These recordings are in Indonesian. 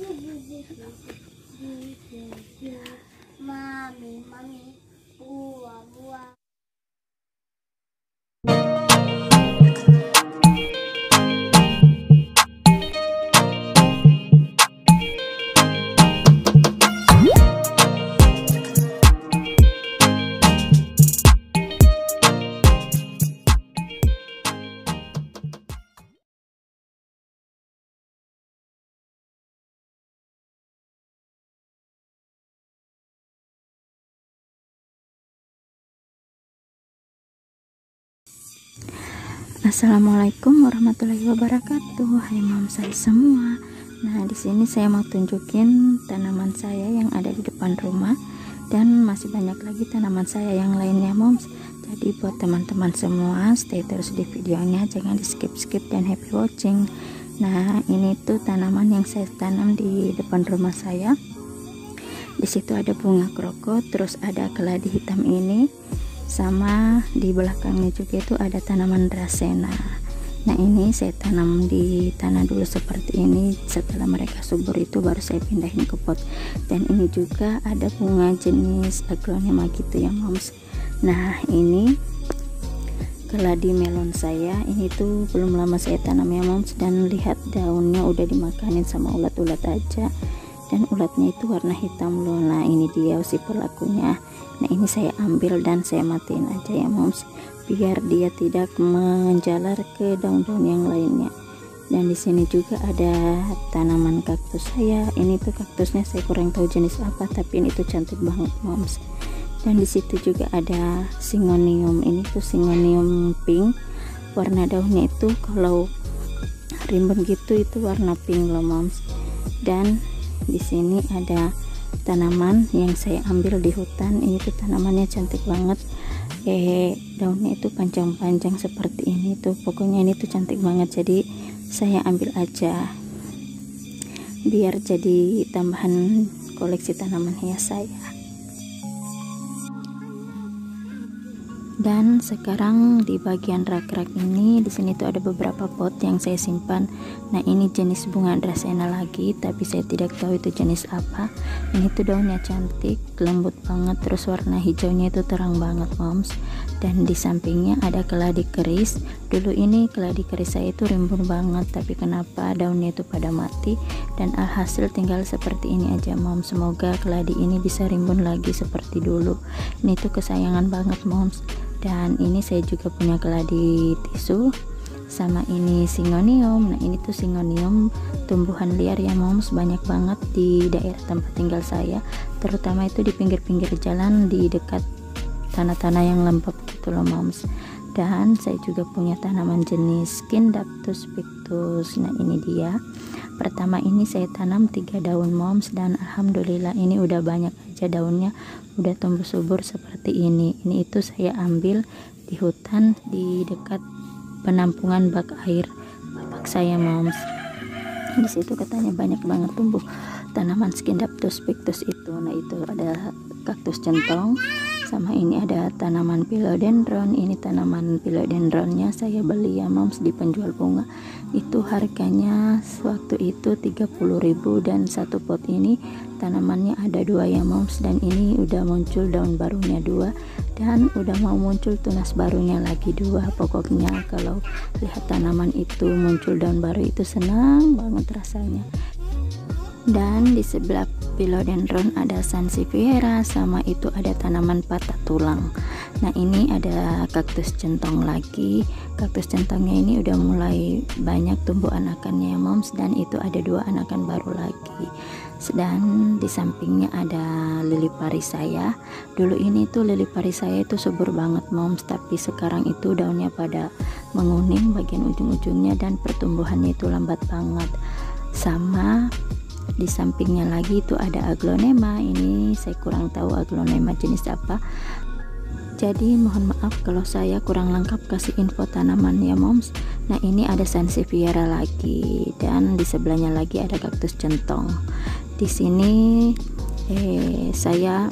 Mami, mami, buah, buah. Assalamualaikum warahmatullahi wabarakatuh. Hai moms saya semua. Nah, di sini saya mau tunjukin tanaman saya yang ada di depan rumah dan masih banyak lagi tanaman saya yang lainnya moms. Jadi buat teman-teman semua stay terus di videonya, jangan di skip-skip dan happy watching. Nah, ini tuh tanaman yang saya tanam di depan rumah saya. Di situ ada bunga kroko, terus ada keladi hitam ini. Sama di belakangnya juga itu ada tanaman drasena. Nah, ini saya tanam di tanah dulu seperti ini. Setelah mereka subur itu baru saya pindahin ke pot. Dan ini juga ada bunga jenis aglonema gitu ya moms. Nah, ini keladi melon saya. Ini tuh belum lama saya tanam ya moms, dan lihat daunnya udah dimakanin sama ulat-ulat aja, dan ulatnya itu warna hitam loh. Nah, ini dia si pelakunya. Nah, ini saya ambil dan saya matiin aja ya moms, biar dia tidak menjalar ke daun-daun yang lainnya. Dan di sini juga ada tanaman kaktus saya. Ini tuh kaktusnya saya kurang tahu jenis apa, tapi ini tuh cantik banget moms. Dan di situ juga ada Syngonium. Ini tuh Syngonium pink. Warna daunnya itu kalau rimbun gitu itu warna pink loh moms. Dan di sini ada tanaman yang saya ambil di hutan. Ini tuh tanamannya cantik banget. Daunnya itu panjang-panjang seperti ini tuh. Pokoknya ini tuh cantik banget. Jadi saya ambil aja biar jadi tambahan koleksi tanaman hias saya. Dan sekarang di bagian rak-rak ini, di sini tuh ada beberapa pot yang saya simpan. Nah, ini jenis bunga drasena lagi, tapi saya tidak tahu itu jenis apa. Ini tuh daunnya cantik, lembut banget, terus warna hijaunya itu terang banget moms. Dan di sampingnya ada keladi keris. Dulu ini keladi keris saya itu rimbun banget, tapi kenapa daunnya itu pada mati, dan alhasil tinggal seperti ini aja moms. Semoga keladi ini bisa rimbun lagi seperti dulu. Ini tuh kesayangan banget moms. Dan ini saya juga punya keladi tisu, sama ini Syngonium. Nah, ini tuh Syngonium tumbuhan liar ya moms, banyak banget di daerah tempat tinggal saya, terutama itu di pinggir-pinggir jalan di dekat tanah-tanah yang lembab gitu loh moms. Dan saya juga punya tanaman jenis Scindaptus pictus. Nah, ini dia. Pertama ini saya tanam 3 daun moms, dan alhamdulillah ini udah banyak aja daunnya, udah tumbuh subur seperti ini. Ini itu saya ambil di hutan di dekat penampungan bak air bapak saya moms. Di situ katanya banyak banget tumbuh tanaman Scindaptus pictus itu. Nah, itu ada kaktus centong, sama ini ada tanaman philodendron. Ini tanaman philodendronnya saya beli ya moms di penjual bunga. Itu harganya waktu itu 30.000, dan satu pot ini tanamannya ada 2 ya moms. Dan ini udah muncul daun barunya 2, dan udah mau muncul tunas barunya lagi 2. Pokoknya kalau lihat tanaman itu muncul daun baru itu senang banget rasanya. Dan di sebelah philodendron ada Sansevieria, sama itu ada tanaman patah tulang. Nah, ini ada kaktus centong lagi. Kaktus centongnya ini udah mulai banyak tumbuh anakannya moms, dan itu ada 2 anakan baru lagi. Dan di sampingnya ada lili pari saya. Dulu ini tuh lili pari saya itu subur banget moms, tapi sekarang itu daunnya pada menguning bagian ujung-ujungnya, dan pertumbuhannya itu lambat banget. Sama di sampingnya lagi itu ada aglonema. Ini saya kurang tahu aglonema jenis apa, jadi mohon maaf kalau saya kurang lengkap kasih info tanaman ya moms. Nah, ini ada Sansevieria lagi, dan di sebelahnya lagi ada kaktus centong. Di sini saya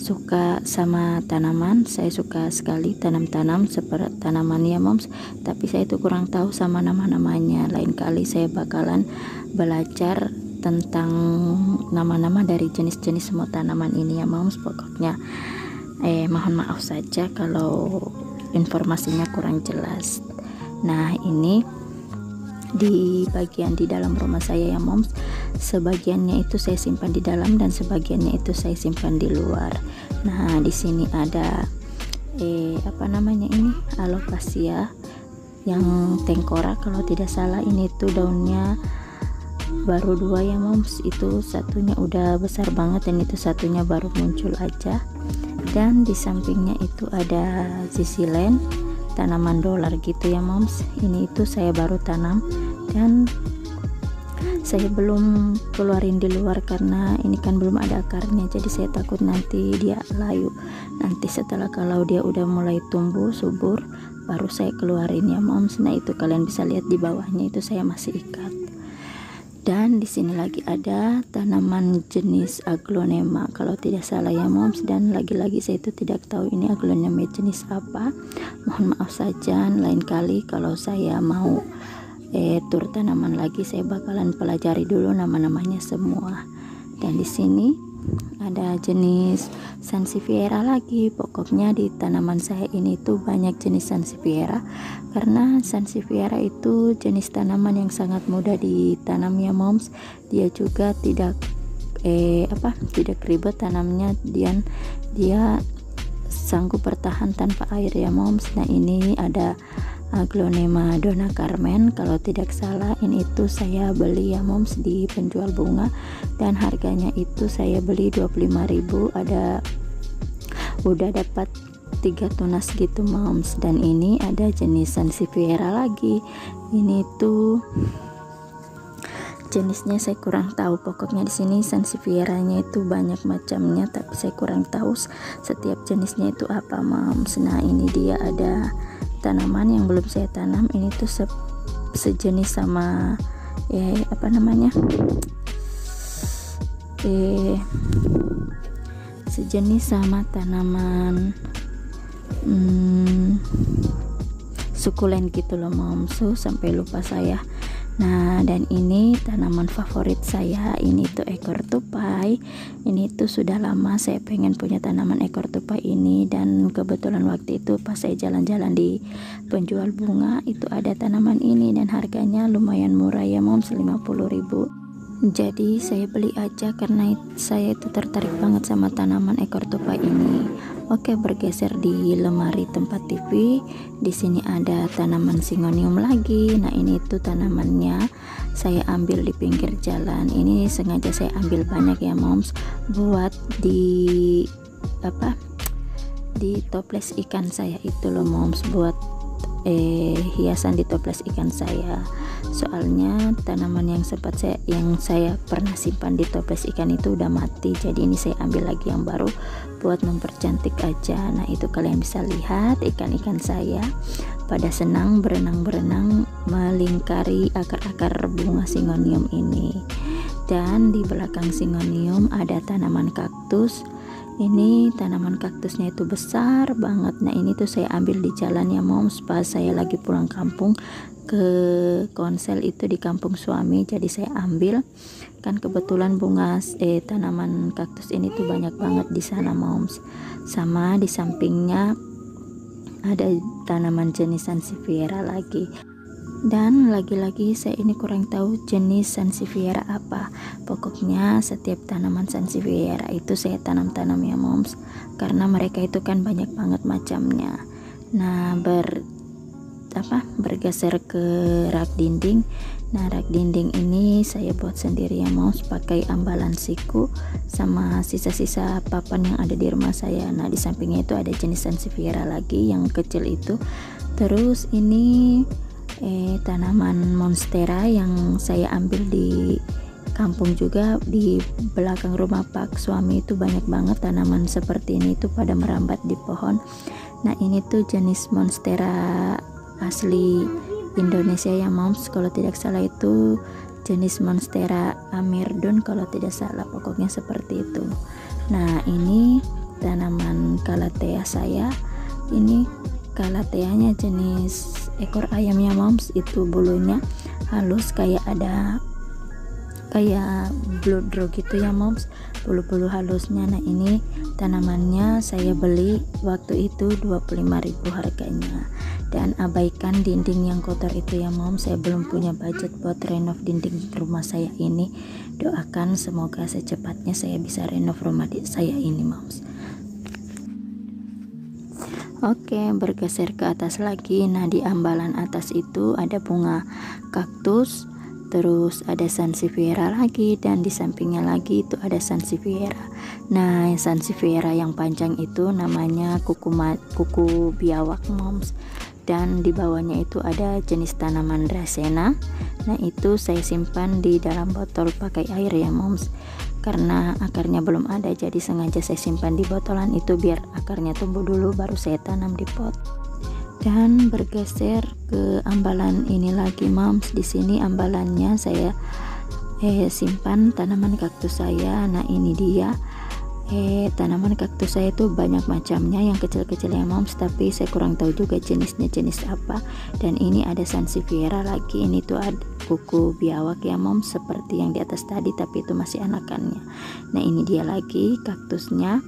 suka sama tanaman, saya suka sekali tanam-tanam seperti tanaman ya moms, tapi saya itu kurang tahu sama nama-namanya. Lain kali saya bakalan belajar tentang nama-nama dari jenis-jenis semua tanaman ini ya moms. Pokoknya mohon maaf saja kalau informasinya kurang jelas. Nah, ini di bagian di dalam rumah saya ya moms, sebagiannya itu saya simpan di dalam dan sebagiannya itu saya simpan di luar. Nah, di sini ada apa namanya ini, alocasia yang tengkorak kalau tidak salah. Ini tuh daunnya baru 2 ya moms, itu satunya udah besar banget dan itu satunya baru muncul aja. Dan di sampingnya itu ada zisilen, tanaman dolar gitu ya moms. Ini itu saya baru tanam dan saya belum keluarin di luar karena ini kan belum ada akarnya, jadi saya takut nanti dia layu. Nanti setelah kalau dia udah mulai tumbuh subur baru saya keluarin ya moms. Nah, itu kalian bisa lihat di bawahnya itu saya masih ikat. Dan di sini lagi ada tanaman jenis aglonema kalau tidak salah ya moms, dan lagi-lagi saya itu tidak tahu ini aglonema jenis apa. Mohon maaf saja, lain kali kalau saya mau tur tanaman lagi saya bakalan pelajari dulu nama-namanya semua. Dan di sini ada jenis sansevieria lagi. Pokoknya di tanaman saya ini tuh banyak jenis sansevieria karena sansevieria itu jenis tanaman yang sangat mudah ditanam ya moms. Dia juga tidak tidak ribet tanamnya, dia sanggup bertahan tanpa air ya moms. Nah, ini ada aglonema dona Carmen kalau tidak salah. Ini itu saya beli ya moms di penjual bunga dan harganya itu saya beli 25.000, udah dapat 3 tunas gitu moms. Dan ini ada jenis sansevieria lagi. Ini tuh jenisnya saya kurang tahu. Pokoknya di sini sansevieria-nya itu banyak macamnya tapi saya kurang tahu setiap jenisnya itu apa moms. Nah, ini dia ada tanaman yang belum saya tanam. Ini tuh sejenis sama apa namanya, sejenis sama tanaman sukulen gitu loh moms, sampai lupa saya. Nah, dan ini tanaman favorit saya, ini tuh ekor tupai. Ini tuh sudah lama saya pengen punya tanaman ekor tupai ini, dan kebetulan waktu itu pas saya jalan-jalan di penjual bunga itu ada tanaman ini dan harganya lumayan murah ya moms, 50.000. Jadi saya beli aja karena saya itu tertarik banget sama tanaman ekor tupai ini. Oke, bergeser di lemari tempat TV. Di sini ada tanaman syngonium lagi. Nah, ini tuh tanamannya saya ambil di pinggir jalan. Ini sengaja saya ambil banyak ya moms buat di toples ikan saya itu loh moms, buat hiasan di toples ikan saya. Soalnya tanaman yang saya pernah simpan di toples ikan itu udah mati, jadi ini saya ambil lagi yang baru buat mempercantik aja. Nah, itu kalian bisa lihat ikan-ikan saya pada senang berenang-berenang melingkari akar-akar bunga syngonium ini. Dan di belakang syngonium ada tanaman kaktus. Ini tanaman kaktusnya itu besar banget. Nah, ini tuh saya ambil di jalan ya moms, pas saya lagi pulang kampung ke konsel itu di kampung suami, jadi saya ambil. Kan kebetulan bunga tanaman kaktus ini tuh banyak banget di sana moms. Sama di sampingnya ada tanaman jenis sansevieria lagi. Dan lagi-lagi saya ini kurang tahu jenis sansevieria apa. Pokoknya setiap tanaman sansevieria itu saya tanam-tanam ya moms, karena mereka itu kan banyak banget macamnya. Nah, bergeser ke rak dinding. Nah, rak dinding ini saya buat sendiri ya moms, pakai ambalan siku sama sisa-sisa papan yang ada di rumah saya. Nah, di sampingnya itu ada jenis sansevieria lagi yang kecil itu. Terus ini tanaman monstera yang saya ambil di kampung juga. Di belakang rumah pak suami itu banyak banget tanaman seperti ini tuh pada merambat di pohon. Nah, ini tuh jenis monstera asli Indonesia ya moms, kalau tidak salah itu jenis monstera amirdon kalau tidak salah, pokoknya seperti itu. Nah, ini tanaman calathea saya. Ini calatheanya jenis ekor ayam ya moms, itu bulunya halus kayak ada kayak bloodrow gitu ya moms, bulu-bulu halusnya. Nah ini tanamannya saya beli waktu itu 25.000 harganya. Dan abaikan dinding yang kotor itu ya moms, saya belum punya budget buat renov dinding rumah saya ini. Doakan semoga secepatnya saya bisa renov rumah saya ini moms. Oke, bergeser ke atas lagi. Nah di ambalan atas itu ada bunga kaktus, terus ada sansevieria lagi, dan di sampingnya lagi itu ada sansevieria. Nah sansevieria yang panjang itu namanya kuku biawak moms, dan di bawahnya itu ada jenis tanaman Dracena. Nah itu saya simpan di dalam botol pakai air ya moms, karena akarnya belum ada, jadi sengaja saya simpan di botolan itu biar akarnya tumbuh dulu baru saya tanam di pot. Dan bergeser ke ambalan ini lagi moms, di sini ambalannya saya simpan tanaman kaktus saya. Nah ini dia tanaman kaktus saya itu banyak macamnya, yang kecil-kecil ya moms, tapi saya kurang tahu juga jenisnya jenis apa. Dan ini ada sansevieria lagi, ini tuh ada kuku biawak ya moms, seperti yang di atas tadi tapi itu masih anakannya. Nah ini dia lagi kaktusnya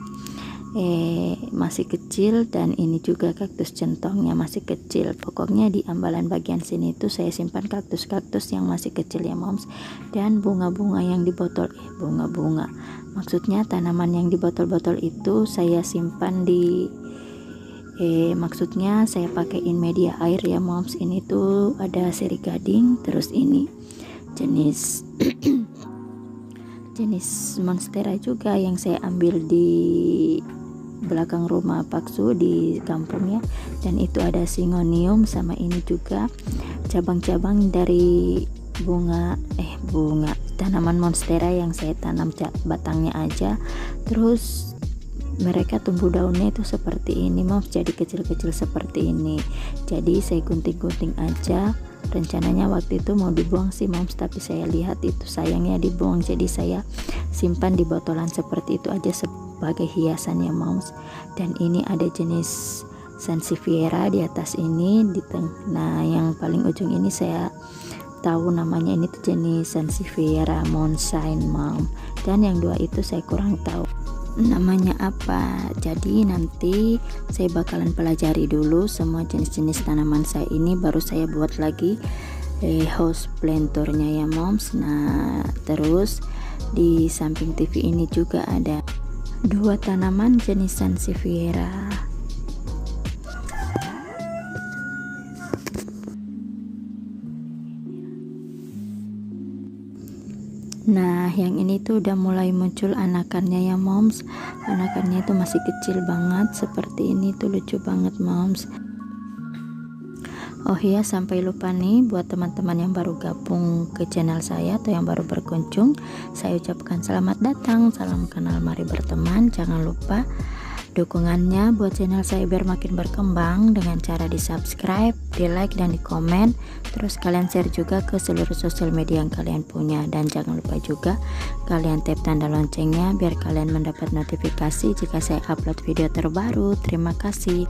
masih kecil, dan ini juga kaktus centongnya masih kecil. Pokoknya di ambalan bagian sini tuh saya simpan kaktus-kaktus yang masih kecil ya moms. Dan bunga-bunga yang di botol bunga-bunga maksudnya tanaman yang di botol-botol itu saya simpan di maksudnya saya pakaiin media air ya moms. Ini tuh ada seri gading, terus ini jenis jenis monstera juga yang saya ambil di belakang rumah Paksu di kampung ya. Dan itu ada syngonium, sama ini juga cabang-cabang dari bunga tanaman monstera yang saya tanam batangnya aja, terus mereka tumbuh daunnya itu seperti ini moms, jadi kecil-kecil seperti ini. Jadi saya gunting-gunting aja, rencananya waktu itu mau dibuang sih moms, tapi saya lihat itu sayangnya dibuang, jadi saya simpan di botolan seperti itu aja sebagai hiasan ya moms. Dan ini ada jenis sansevieria di atas ini di nah yang paling ujung ini saya tahu namanya, ini tuh jenis sansevieria monshine mom, dan yang dua itu saya kurang tahu namanya apa. Jadi nanti saya bakalan pelajari dulu semua jenis-jenis tanaman saya ini, baru saya buat lagi house planternya ya moms. Nah terus di samping TV ini juga ada dua tanaman jenis sansevieria. Nah yang ini tuh udah mulai muncul anakannya ya moms, anakannya itu masih kecil banget seperti ini tuh, lucu banget moms. Oh iya, sampai lupa nih buat teman-teman yang baru gabung ke channel saya atau yang baru berkunjung, saya ucapkan selamat datang, salam kenal, mari berteman. Jangan lupa dukungannya buat channel saya biar makin berkembang dengan cara di subscribe, di like, dan di komen. Terus kalian share juga ke seluruh sosial media yang kalian punya, dan jangan lupa juga kalian tap tanda loncengnya biar kalian mendapat notifikasi jika saya upload video terbaru. Terima kasih.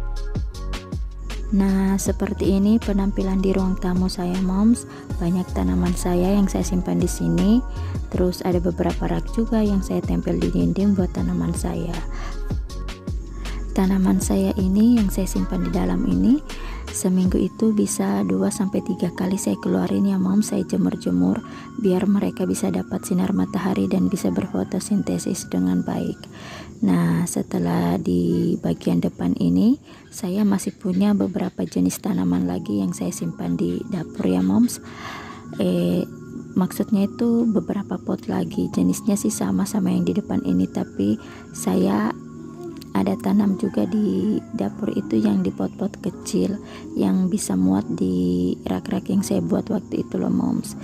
Nah seperti ini penampilan di ruang tamu saya moms, banyak tanaman saya yang saya simpan di sini, terus ada beberapa rak juga yang saya tempel di dinding buat tanaman saya. Tanaman saya ini yang saya simpan di dalam ini seminggu itu bisa 2-3 kali saya keluarin ya mom, saya jemur-jemur biar mereka bisa dapat sinar matahari dan bisa berfotosintesis dengan baik. Nah setelah di bagian depan ini saya masih punya beberapa jenis tanaman lagi yang saya simpan di dapur ya moms. Maksudnya itu beberapa pot lagi, jenisnya sih sama-sama yang di depan ini, tapi saya ada tanam juga di dapur itu yang di pot-pot kecil yang bisa muat di rak-rak yang saya buat waktu itu loh moms.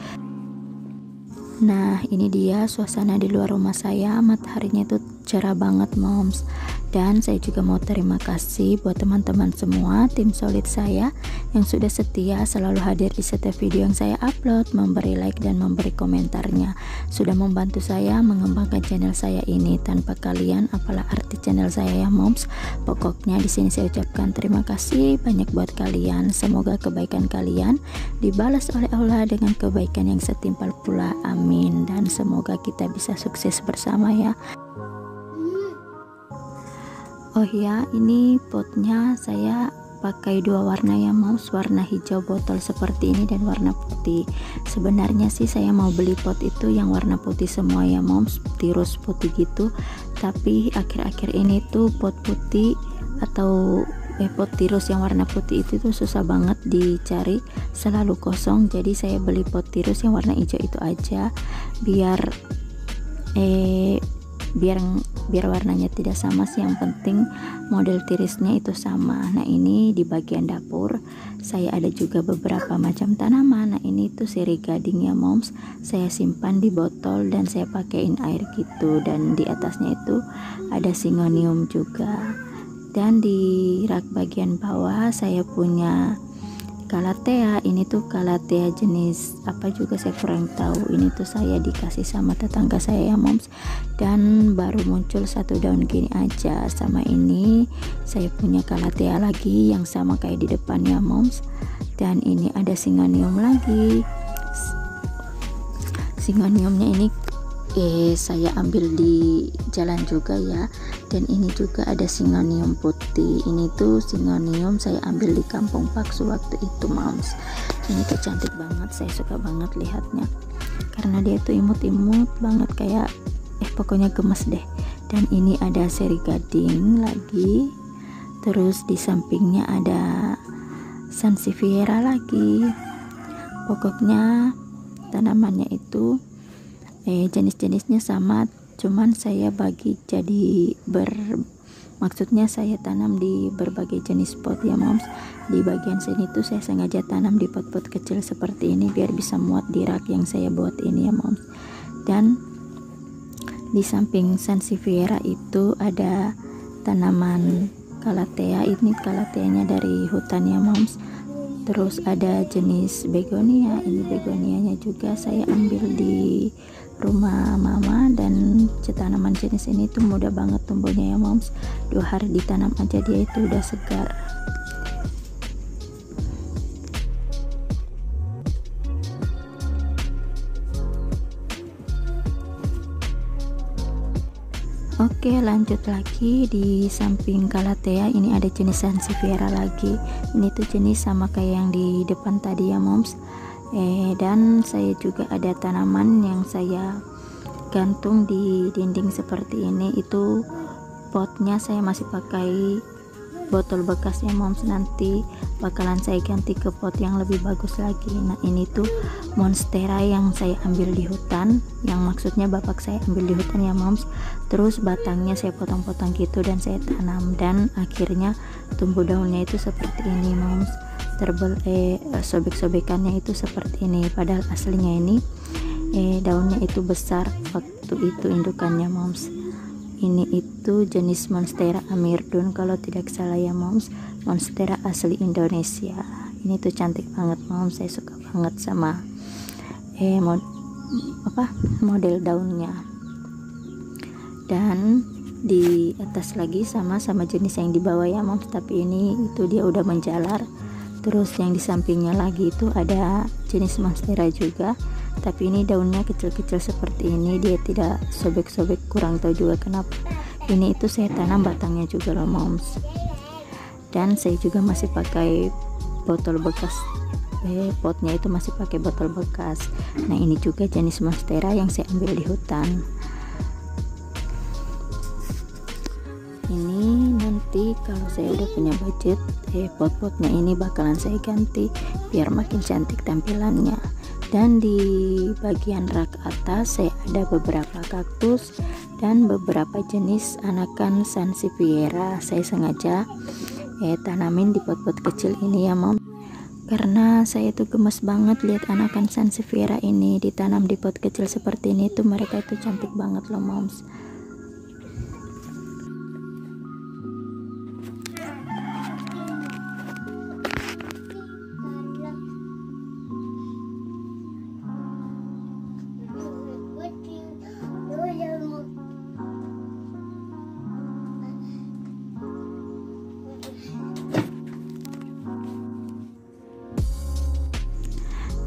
Nah ini dia suasana di luar rumah saya, mataharinya itu cerah banget moms. Dan saya juga mau terima kasih buat teman-teman semua, tim solid saya yang sudah setia selalu hadir di setiap video yang saya upload, memberi like dan memberi komentarnya. Sudah membantu saya mengembangkan channel saya ini. Tanpa kalian apalah arti channel saya ya moms. Pokoknya di sini saya ucapkan terima kasih banyak buat kalian. Semoga kebaikan kalian dibalas oleh Allah dengan kebaikan yang setimpal pula. Amin. Dan semoga kita bisa sukses bersama ya. Oh ya, ini potnya saya pakai dua warna ya moms, warna hijau botol seperti ini dan warna putih. Sebenarnya sih saya mau beli pot itu yang warna putih semua ya moms, tirus putih gitu, tapi akhir-akhir ini tuh pot putih atau pot tirus yang warna putih itu tuh susah banget dicari, selalu kosong. Jadi saya beli pot tirus yang warna hijau itu aja biar biar warnanya tidak sama sih, yang penting model tirisnya itu sama. Nah ini di bagian dapur saya ada juga beberapa macam tanaman. Nah ini tuh seri gading ya moms, saya simpan di botol dan saya pakein air gitu. Dan di atasnya itu ada Syngonium juga. Dan di rak bagian bawah saya punya Calathea. Ini tuh Calathea jenis apa juga saya kurang tahu. Ini tuh saya dikasih sama tetangga saya ya moms, dan baru muncul satu daun gini aja. Sama ini saya punya Calathea lagi yang sama kayak di depannya moms. Dan ini ada Syngonium lagi. Syngoniumnya ini saya ambil di jalan juga ya. Dan ini juga ada Syngonium putih. Ini tuh Syngonium saya ambil di Kampung Paksu waktu itu moms. Ini tuh cantik banget, saya suka banget lihatnya karena dia tuh imut-imut banget, kayak pokoknya gemes deh. Dan ini ada seri gading lagi, terus di sampingnya ada Sansevieria lagi. Pokoknya tanamannya itu jenis-jenisnya sama, cuman saya bagi jadi maksudnya saya tanam di berbagai jenis pot ya moms. Di bagian sini tuh saya sengaja tanam di pot-pot kecil seperti ini biar bisa muat di rak yang saya buat ini ya moms. Dan di samping Sansevieria itu ada tanaman Calathea. Ini Calatheanya dari hutan ya moms. Terus ada jenis begonia. Ini begonianya juga saya ambil di rumah mama, dan tanaman jenis ini tuh mudah banget tumbuhnya ya moms. 2 hari ditanam aja dia itu udah segar. Oke, lanjut lagi. Di samping Calathea ini ada jenis Sansevieria lagi. Ini tuh jenis sama kayak yang di depan tadi ya moms. Dan saya juga ada tanaman yang saya gantung di dinding seperti ini. Itu potnya saya masih pakai botol bekas ya moms, nanti bakalan saya ganti ke pot yang lebih bagus lagi. Nah ini tuh monstera yang saya ambil di hutan, yang maksudnya bapak saya ambil di hutan ya moms. Terus batangnya saya potong-potong gitu dan saya tanam, dan akhirnya tumbuh daunnya itu seperti ini moms. Sobek-sobekannya itu seperti ini, padahal aslinya ini daunnya itu besar waktu itu indukannya moms. Ini itu jenis Monstera amirdun kalau tidak salah ya moms, monstera asli Indonesia. Ini tuh cantik banget moms, saya suka banget sama model daunnya. Dan di atas lagi sama jenis yang di bawah ya moms, tapi ini itu dia udah menjalar. Terus yang di sampingnya lagi itu ada jenis monstera juga, tapi ini daunnya kecil-kecil seperti ini, dia tidak sobek-sobek, kurang tahu juga kenapa. Ini itu saya tanam batangnya juga loh moms. Dan saya juga masih pakai botol bekas, potnya itu masih pakai botol bekas. Nah ini juga jenis monstera yang saya ambil di hutan. Ini nanti kalau saya udah punya budget, pot-potnya ini bakalan saya ganti biar makin cantik tampilannya. Dan di bagian rak atas saya ada beberapa kaktus dan beberapa jenis anakan Sansevieria. Saya sengaja tanamin di pot-pot kecil ini ya mom, karena saya tuh gemes banget lihat anakan Sansevieria ini ditanam di pot kecil seperti ini tuh, mereka itu cantik banget loh moms.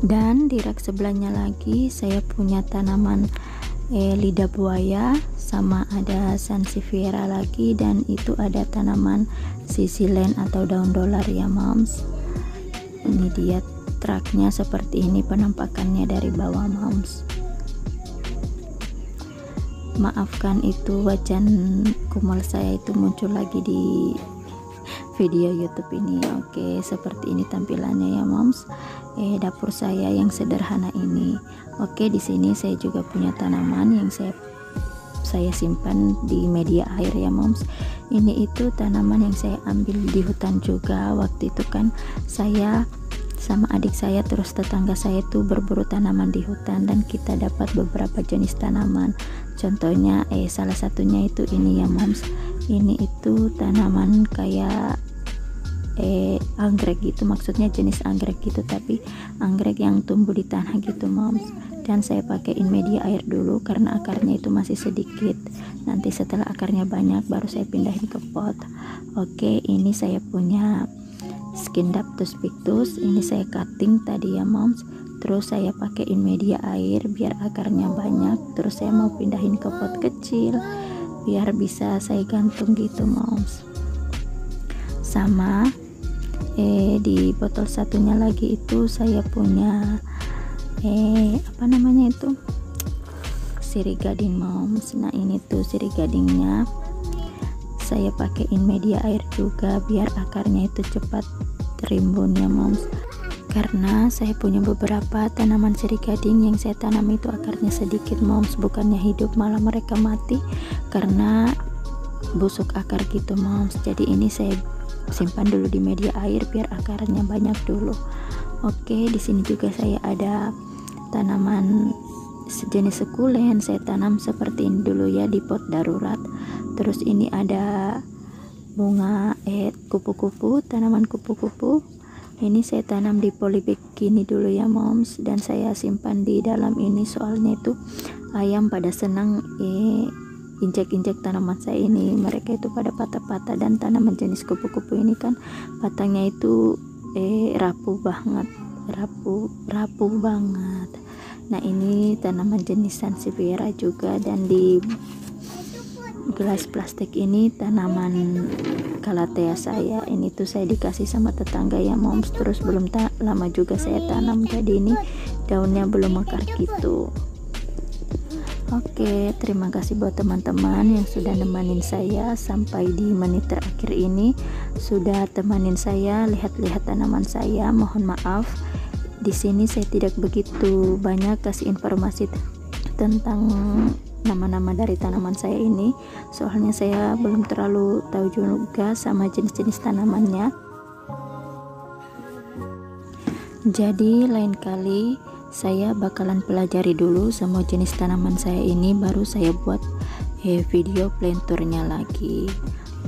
Dan di rak sebelahnya lagi saya punya tanaman lidah buaya, sama ada sansevieria lagi, dan itu ada tanaman sisilen atau daun dolar ya moms. Ini dia truknya, seperti ini penampakannya dari bawah moms. Maafkan itu wajan kumal saya itu muncul lagi di video YouTube ini. Oke, seperti ini tampilannya ya moms. Dapur saya yang sederhana ini. Oke, di sini saya juga punya tanaman yang saya simpan di media air ya moms. Ini itu tanaman yang saya ambil di hutan juga. Waktu itu kan saya sama adik saya terus tetangga saya itu berburu tanaman di hutan, dan kita dapat beberapa jenis tanaman. Contohnya salah satunya itu ini ya moms. Ini itu tanaman kayak anggrek gitu, maksudnya jenis anggrek gitu, tapi anggrek yang tumbuh di tanah gitu moms. Dan saya pakaiin media air dulu karena akarnya itu masih sedikit. Nanti setelah akarnya banyak baru saya pindahin ke pot. Oke, ini saya punya Scindapsus pictus. Ini saya cutting tadi ya moms. Terus saya pakaiin media air biar akarnya banyak. Terus saya mau pindahin ke pot kecil biar bisa saya gantung gitu moms. Sama di botol satunya lagi itu saya punya apa namanya itu, sirih gading moms. Nah ini tuh sirih gadingnya saya pakaiin media air juga biar akarnya itu cepat terimbun ya moms. Karena saya punya beberapa tanaman sirih gading yang saya tanam itu akarnya sedikit moms, bukannya hidup malah mereka mati karena busuk akar gitu moms. Jadi ini saya simpan dulu di media air biar akarnya banyak dulu. Oke, di sini juga saya ada tanaman sejenis sukulen, saya tanam seperti ini dulu ya di pot darurat. Terus ini ada bunga kupu-kupu, tanaman kupu-kupu. Ini saya tanam di polybag gini dulu ya moms, dan saya simpan di dalam ini soalnya itu ayam pada senang injek-injek tanaman saya ini. Mereka itu pada patah-patah, dan tanaman jenis kupu-kupu ini kan batangnya itu rapuh banget. Nah ini tanaman jenis sansevieria juga, dan di gelas plastik ini tanaman calathea saya. Ini tuh saya dikasih sama tetangga ya moms. Terus belum lama juga saya tanam, jadi ini daunnya belum mekar gitu. Oke, terima kasih buat teman-teman yang sudah nemenin saya sampai di menit terakhir ini. Sudah temanin saya lihat-lihat tanaman saya. Mohon maaf di sini saya tidak begitu banyak kasih informasi tentang nama-nama dari tanaman saya ini, soalnya saya belum terlalu tahu juga sama jenis-jenis tanamannya. Jadi lain kali saya bakalan pelajari dulu semua jenis tanaman saya ini, baru saya buat video planturnya lagi.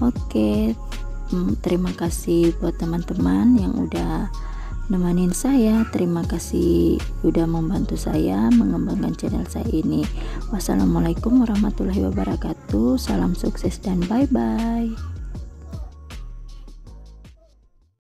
Oke, terima kasih buat teman-teman yang udah nemenin saya. Terima kasih udah membantu saya mengembangkan channel saya ini. Wassalamualaikum warahmatullahi wabarakatuh. Salam sukses dan bye bye.